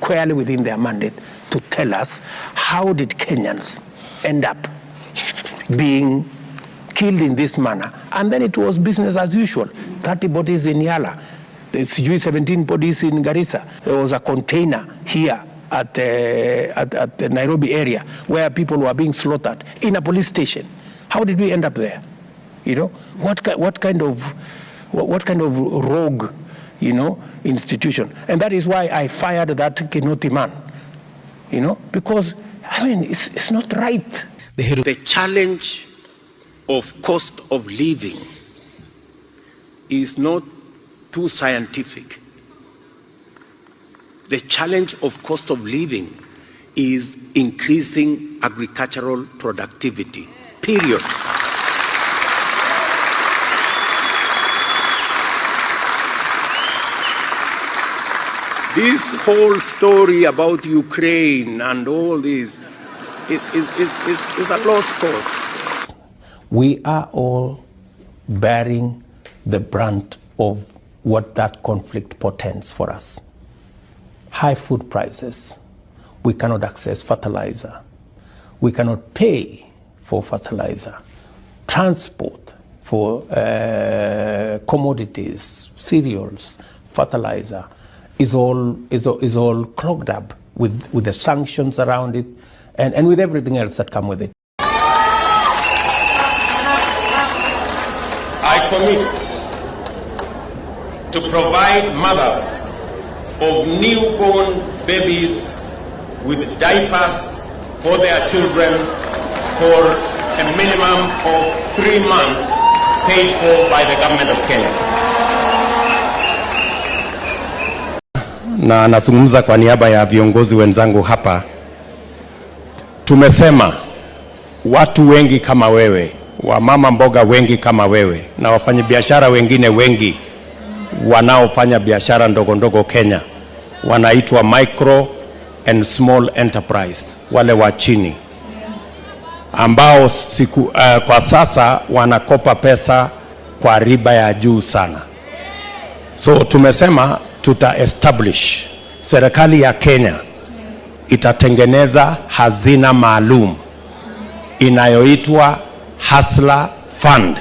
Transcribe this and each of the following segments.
squarely within their mandate to tell us how did Kenyans end up being killed in this manner. And then it was business as usual. 30 bodies in Yala, 17 bodies in Garissa. There was a container here at the Nairobi area where people were being slaughtered in a police station. How did we end up there? You know, what kind of rogue, you know, institution? And that is why I fired that Kinoti man, you know, because I mean it's not right. The challenge of cost of living is not too scientific. The challenge of cost of living is increasing agricultural productivity, period. This whole story about Ukraine and all this is a lost cause. We are all bearing the brunt of what that conflict portends for us. High food prices. We cannot access fertilizer. We cannot pay for fertilizer. Transport for commodities, cereals, fertilizer is all clogged up with the sanctions around it and with everything else that come with it. I commit to provide mothers of newborn babies with diapers for their children for a minimum of 3 months paid for by the government of Kenya. Na nazungumza kwa niaba ya viongozi wenzangu hapa. Tumesema watu wengi kama wewe, wamama mboga wengi kama wewe na wafanyabiashara wengine wengi wanaofanya biashara ndogo ndogo Kenya wanaitwa micro and small enterprise, wale wa chini ambao kwa sasa wanakopa pesa kwa riba ya juu sana. So tumesema establish, serikali ya Kenya itatengeneza hazina maalum inayoitwa Hustler Fund.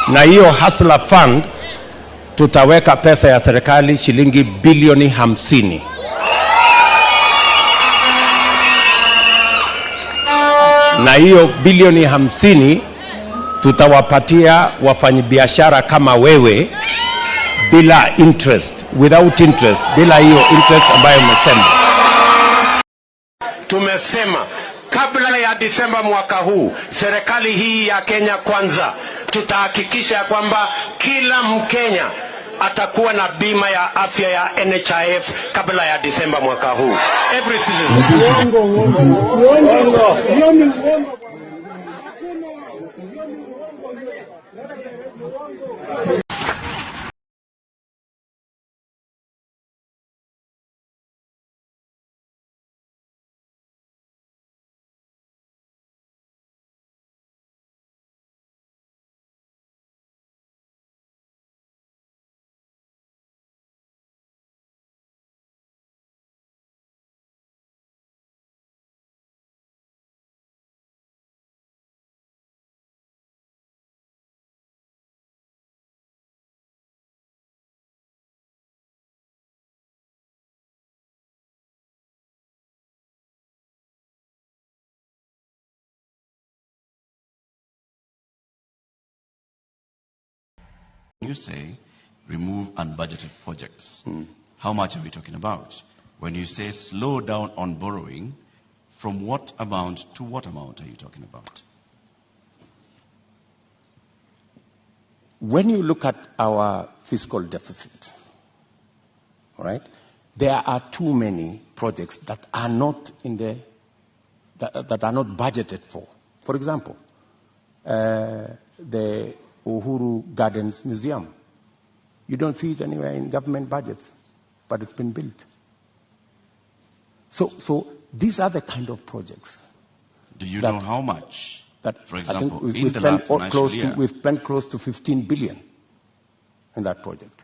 Na hiyo Hustler Fund tutaweka pesa ya serikali shilingi bilioni 50. Na hiyo bilioni 50 tutawapatia wafanyabiashara kama wewe bila interest, without interest, bila hiyo interest ambayo umesema. Tumesema kabla ya Disemba mwaka huu, serikali hii ya Kenya Kwanza tutahakikisha kwamba kila Mkenya atakuwa na bima ya afya ya NHIF kabla ya Disemba mwaka huu. Every citizen. You say remove unbudgeted projects. How much are we talking about? When you say slow down on borrowing, from what amount to what amount are you talking about? When you look at our fiscal deficit, all right, there are too many projects that are not that are not budgeted for. For example, the Uhuru Gardens Museum. You don't see it anywhere in government budgets, but it's been built. So these are the kind of projects. Do you know how much? That for example, I think we've spent close to 15 billion in that project.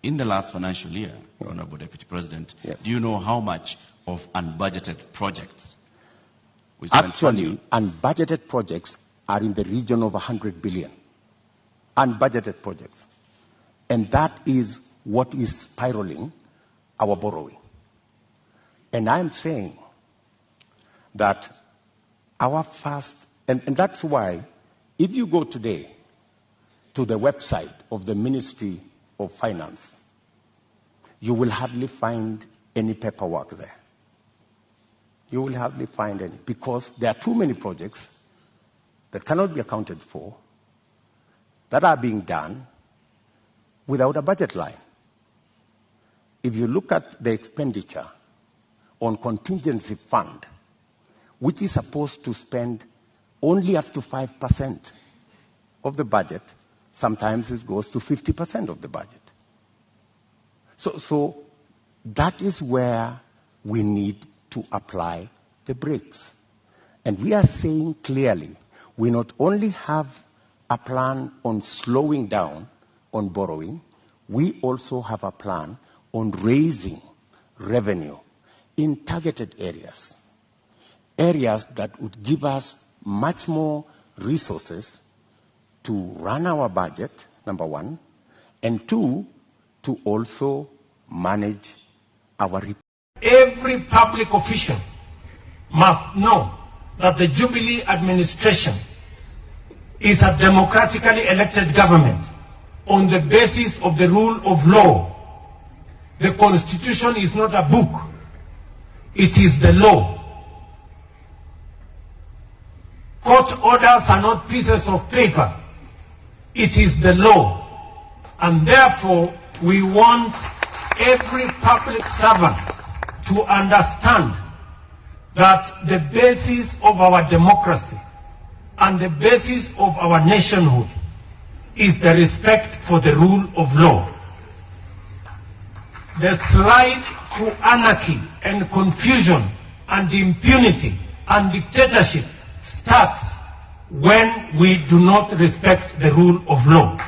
In the last financial year, Honorable Deputy President, Yes. do you know how much of unbudgeted projects we spent? Actually, unbudgeted projects are in the region of 100 billion. Unbudgeted projects. And that is what is spiraling our borrowing. And I'm saying that our first, and that's why if you go today to the website of the Ministry of Finance, you will hardly find any paperwork there. You will hardly find any, because there are too many projects that cannot be accounted for that are being done without a budget line. If you look at the expenditure on contingency fund, which is supposed to spend only up to 5% of the budget, sometimes it goes to 50% of the budget. So that is where we need to apply the brakes. And we are saying clearly, we not only have a plan on slowing down on borrowing, we also have a plan on raising revenue in targeted areas. Areas that would give us much more resources to run our budget, number one, and two, to also manage our... Every public official must know that the Jubilee administration is a democratically elected government on the basis of the rule of law. The Constitution is not a book, it is the law. Court orders are not pieces of paper, it is the law. And therefore, we want every public servant to understand that the basis of our democracy and the basis of our nationhood is the respect for the rule of law. The slide to anarchy and confusion and impunity and dictatorship starts when we do not respect the rule of law.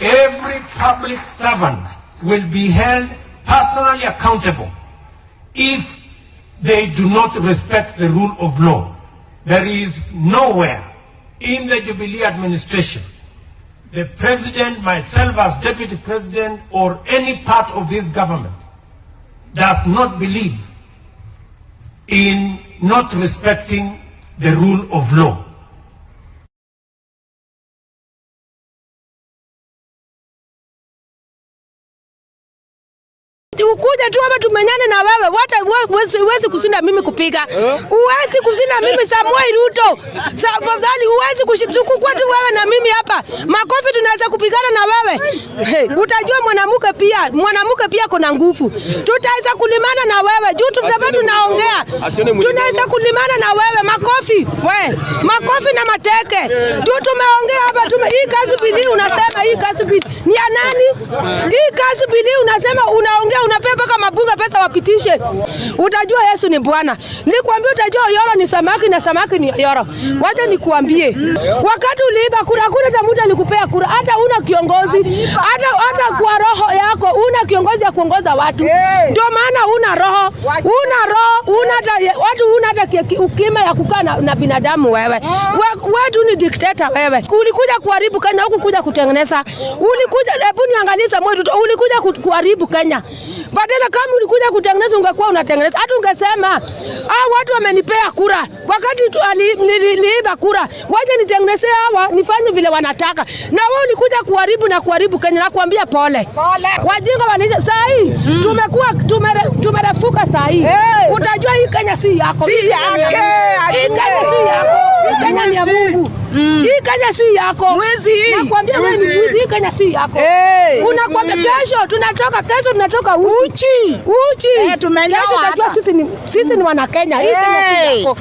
Every public servant will be held personally accountable if they do not respect the rule of law. There is nowhere in the Jubilee administration, the President, myself as Deputy President, or any part of this government does not believe in not respecting the rule of law. Ukuja tu hapa tumenyane na wewe, huwezi kusinda mimi kupiga. Huwezi kusinda mimi Samuel Ruto. Tafadhali huwezi kushikukua tu wewe na mimi hapa. Makofi tunaweza kupigana na wewe. Utajua mwanamke pia kuna nguvu. Tutaweza kulimana na wewe. Juu tutasema tunaongea. Tunaweza kulimana na wewe. Makofi. Makofi na mateke. Tu tumeongea hapa hii kazi bidii unasema hii kazi bidii. Ni ya nani? Hii kazi bidii unasema unaongea unapepa kama bunge pesa wapitishe. Utajua Yesu ni Bwana. Nikwambie utajua yoro ni samaki na samaki ni yoro. Wacha nikuambie. Wakati uliiba kura tamuta alikupea kura. Hata una kiongozi. Hata kwa roho yako una kiongozi ya kuongoza watu. Ndio maana una roho. Watu una hata ukima ya kukaa na binadamu wewe. Wewe ni dikteta wewe. Ulikuja kuharibu Kenya huku kuja kutengeneza. Hebu niangaliza moyo ulikuja kuharibu Kenya. Badala kama ulikuja kutengeneza ungekuwa unatengeneza. Hata ungesema, watu wamenipea kura. Wakati niliiba kura, waje nitengenezee hawa nifanye vile wanataka. Na wewe ulikuja kuharibu Kenya na kuambia pole. Wajinga wanaita saa hii tumerefuka saa hii. Utajua hii Kenya si yako. Si yake. Hii Kenya si yako. Hii Kenya ni ya Mungu. Hii Kenya si yako. Nakwambia wewe ni mwizi, hii Kenya si yako. Unakwambia kesho tunatoka uchi. Kesho utajua sisi ni wana Kenya. Hii Kenya si yako.